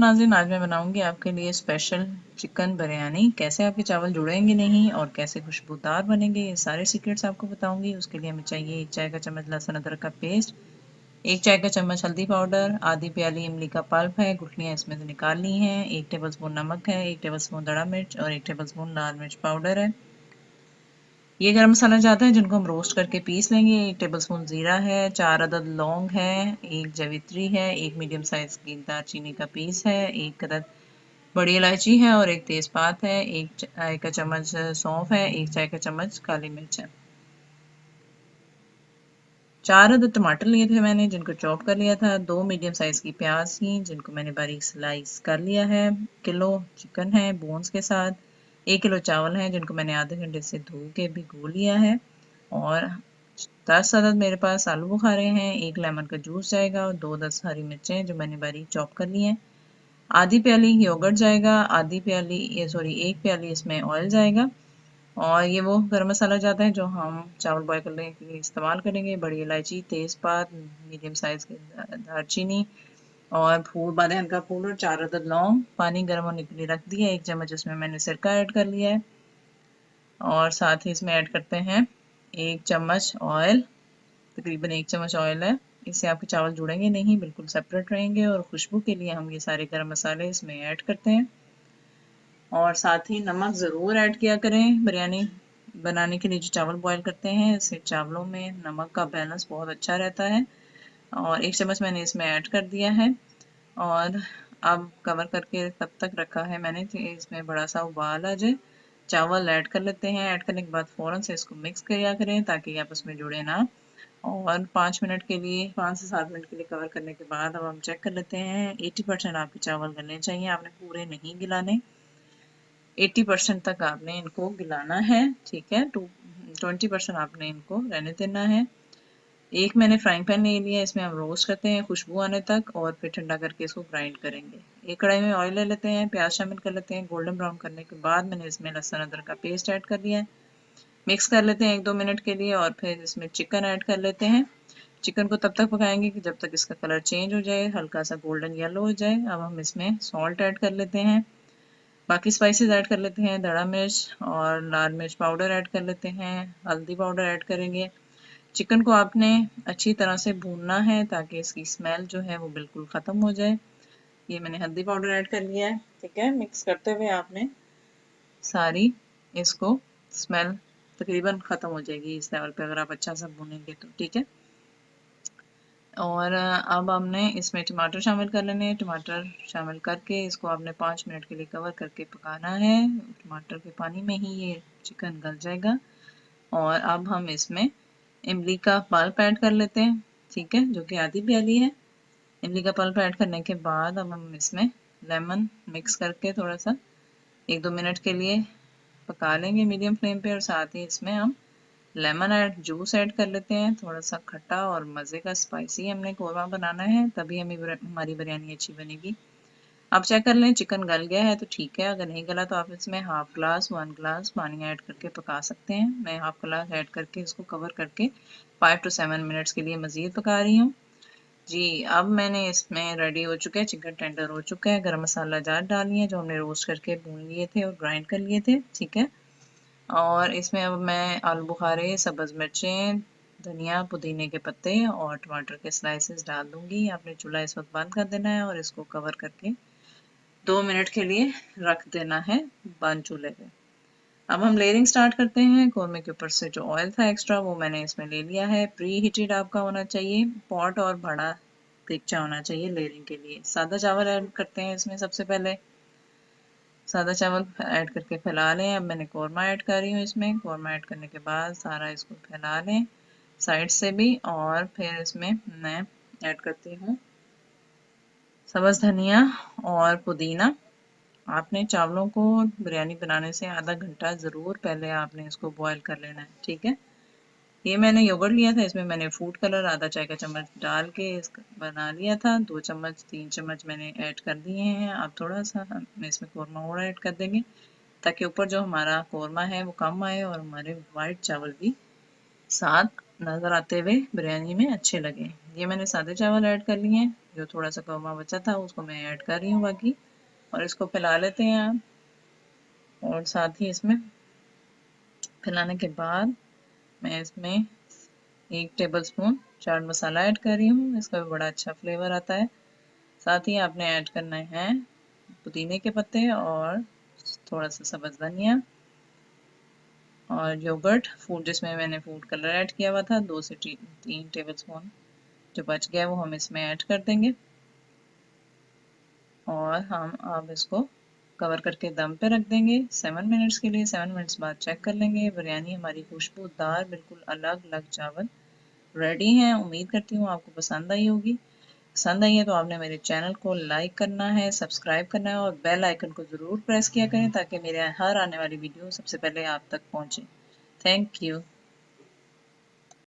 नाज़रीन, आज मैं बनाऊंगी आपके लिए स्पेशल चिकन बिरयानी। कैसे आपके चावल जुड़ेंगे नहीं और कैसे खुशबूदार बनेंगे, ये सारे सीक्रेट्स आपको बताऊंगी। उसके लिए हमें चाहिए 1 चाय का चम्मच लहसुन अदरक का पेस्ट, 1 चाय का चम्मच हल्दी पाउडर, आधी प्याली इमली का पल्प है, गुठलियाँ इसमें से निकालनी है, 1 टेबलस्पून नमक है, 1 टेबलस्पून दड़ा मिर्च और 1 टेबलस्पून लाल मिर्च पाउडर है। ये गरम मसाला जाता है जिनको हम रोस्ट करके पीस लेंगे। 1 टेबलस्पून ज़ीरा है, 4 अदद लौंग है, 1 जवित्री है, 1 मीडियम साइज़ की दालचीनी का पीस है, 1 अदद बड़ी इलायची है और 1 तेज़पात है, 1 चाय का चम्मच सौंफ है, 1 चाय का चम्मच काली मिर्च है। 4 अदद टमाटर लिए थे मैंने जिनको चॉप कर लिया था, 2 मीडियम साइज़ की प्याज थी जिनको मैंने बारीक स्लाइस कर लिया है, किलो चिकन है बोन्स के साथ, 1 किलो चावल हैं जिनको मैंने आधे घंटे से धो के भिगो लिया है और 10 अदद मेरे पास आलू बुखारे हैं, 1 लेमन का जूस जाएगा और 2-10 हरी मिर्चें जो मैंने बारीक चॉप कर ली हैं। आधी प्याली योगर्ट जाएगा, आधी प्याली ये सॉरी 1 प्याली इसमें ऑयल जाएगा और ये वो गरम मसाला जाता है जो हम चावल बॉयल करने के लिए इस्तेमाल करेंगे। बड़ी इलायची, तेज़पात, मीडियम साइज़ की दालचीनी और फूल बादाम का फूल और 4 अदद लौंग। पानी गर्म होने के लिए रख दिया, 1 चम्मच इसमें मैंने सिरका ऐड कर लिया है और साथ ही इसमें ऐड करते हैं 1 चम्मच ऑयल, तकरीबन 1 चम्मच ऑयल है। इससे आपके चावल जुड़ेंगे नहीं, बिल्कुल सेपरेट रहेंगे और खुशबू के लिए हम ये सारे गरम मसाले इसमें ऐड करते हैं और साथ ही नमक ज़रूर ऐड किया करें। बिरयानी बनाने के लिए जो चावल बॉयल करते हैं इससे चावलों में नमक का बैलेंस बहुत अच्छा रहता है और 1 चम्मच मैंने इसमें ऐड कर दिया है और अब कवर करके तब तक रखा है मैंने कि इसमें बड़ा सा उबाल आ जाए। चावल ऐड कर लेते हैं, ऐड करने के बाद फ़ौरन से इसको मिक्स किया करें ताकि आपस में जुड़े ना और 5 मिनट के लिए 5 से 7 मिनट के लिए कवर करने के बाद अब हम चेक कर लेते हैं। 80% आपके चावल गलने चाहिए, आपने पूरे नहीं गिलाने। 80% तक आपने इनको गिलाना है, ठीक है। 20% आपने इनको रहने देना है। एक मैंने फ्राइंग पैन ले लिया, इसमें हम रोस्ट करते हैं खुशबू आने तक और फिर ठंडा करके इसको ग्राइंड करेंगे। एक कढ़ाई में ऑयल ले लेते हैं, प्याज शामिल कर लेते हैं। गोल्डन ब्राउन करने के बाद मैंने इसमें लहसुन अदरक का पेस्ट ऐड कर लिया है, मिक्स कर लेते हैं 1-2 मिनट के लिए और फिर इसमें चिकन ऐड कर लेते हैं। चिकन को तब तक पकाएंगे कि जब तक इसका कलर चेंज हो जाए, हल्का सा गोल्डन येलो हो जाए। अब हम इसमें सॉल्ट ऐड कर लेते हैं, बाकी स्पाइसेस ऐड कर लेते हैं, दड़ा मिर्च और लाल मिर्च पाउडर ऐड कर लेते हैं, हल्दी पाउडर ऐड करेंगे। चिकन को आपने अच्छी तरह से भूनना है ताकि इसकी स्मेल जो है वो बिल्कुल ख़त्म हो जाए। ये मैंने हल्दी पाउडर ऐड कर लिया है, ठीक है। मिक्स करते हुए आपने सारी इसको स्मेल तकरीबन ख़त्म हो जाएगी इस लेवल पे अगर आप अच्छा सा भूनेंगे तो, ठीक है। और अब हमने इसमें टमाटर शामिल कर लेने हैं। टमाटर शामिल करके इसको आपने 5 मिनट के लिए कवर करके पकाना है। टमाटर के पानी में ही ये चिकन गल जाएगा और अब हम इसमें इमली का पल्प ऐड कर लेते हैं, ठीक है, जो कि आधी प्याली है। इमली का पल्प ऐड करने के बाद अब हम इसमें लेमन मिक्स करके थोड़ा सा 1-2 मिनट के लिए पका लेंगे मीडियम फ्लेम पे और साथ ही इसमें हम लेमन जूस ऐड कर लेते हैं, थोड़ा सा खट्टा और मज़े का स्पाइसी हमने कोरमा बनाना है, तभी हमारी बिरयानी अच्छी बनेगी। आप चेक कर लें चिकन गल गया है तो ठीक है, अगर नहीं गला तो आप इसमें हाफ ग्लास 1 ग्लास पानी ऐड करके पका सकते हैं। मैं हाफ ग्लास ऐड करके इसको कवर करके 5 to 7 मिनट्स के लिए मज़ीद पका रही हूँ। जी, अब मैंने इसमें रेडी हो चुका है, चिकन टेंडर हो चुका है। गरम मसाला जार डाली है जो हमने रोस्ट करके भून लिए थे और ग्राइंड कर लिए थे, ठीक है। और इसमें अब मैं आलू बुखारे, सब्ज़ मिर्चें, धनिया, पुदीने के पत्ते और टमाटर के स्लाइसेस डाल दूँगी। आपने चूल्हा इस वक्त बंद कर देना है और इसको कवर करके 2 मिनट के लिए रख देना है बंद चूल्हे पे। अब हम लेयरिंग स्टार्ट करते हैं। कौरमे के ऊपर से जो ऑयल था एक्स्ट्रा वो मैंने इसमें ले लिया है। प्री हीटेड आपका होना चाहिए, पॉट और बड़ा देगचा होना चाहिए लेयरिंग के लिए। सादा चावल ऐड करते हैं इसमें सबसे पहले। सादा चावल ऐड करके फैला लें। अब मैंने कौरमा ऐड कर रही हूँ इसमें। कौरमा ऐड करने के बाद सारा इसको फैला लें साइड से भी और फिर इसमें मैं ऐड करती हूँ सब्ज़ धनिया और पुदीना। आपने चावलों को बिरयानी बनाने से आधा घंटा ज़रूर पहले आपने इसको बॉयल कर लेना है, ठीक है। ये मैंने योगर्ट लिया था, इसमें मैंने फूड कलर आधा चाय का चम्मच डाल के इसका बना लिया था। 2 चम्मच 3 चम्मच मैंने ऐड कर दिए हैं। अब थोड़ा सा हम इसमें कौरमा और ऐड कर देंगे ताकि ऊपर जो हमारा कौरमा है वो कम आए और हमारे वाइट चावल भी साथ नज़र आते हुए बिरयानी में अच्छे लगे। ये मैंने सादे चावल ऐड कर लिए हैं, जो थोड़ा सा कौरमा बचा था उसको मैं ऐड कर रही हूँ बाकी, और इसको फैला लेते हैं आप। और साथ ही इसमें फैलाने के बाद मैं इसमें 1 टेबलस्पून चाट मसाला ऐड कर रही हूँ, इसका भी बड़ा अच्छा फ्लेवर आता है। साथ ही आपने ऐड करना है पुदीने के पत्ते और थोड़ा सा सब्ज़ धनिया और योगर्ट फूड, जिसमें मैंने फूड कलर ऐड किया हुआ था 2 से 3 टेबलस्पून, जो बच गया वो हम इसमें ऐड कर देंगे। और हम अब इसको कवर करके दम पे रख देंगे 7 मिनट्स के लिए। 7 मिनट्स बाद चेक कर लेंगे। बिरयानी हमारी खुशबूदार बिल्कुल अलग अलग चावल रेडी हैं। उम्मीद करती हूँ आपको पसंद आई होगी। पसंद आई है तो आपने मेरे चैनल को लाइक करना है, सब्सक्राइब करना है और बेल आइकन को ज़रूर प्रेस किया करें ताकि मेरे हर आने वाली वीडियो सबसे पहले आप तक पहुँचे। Thank you.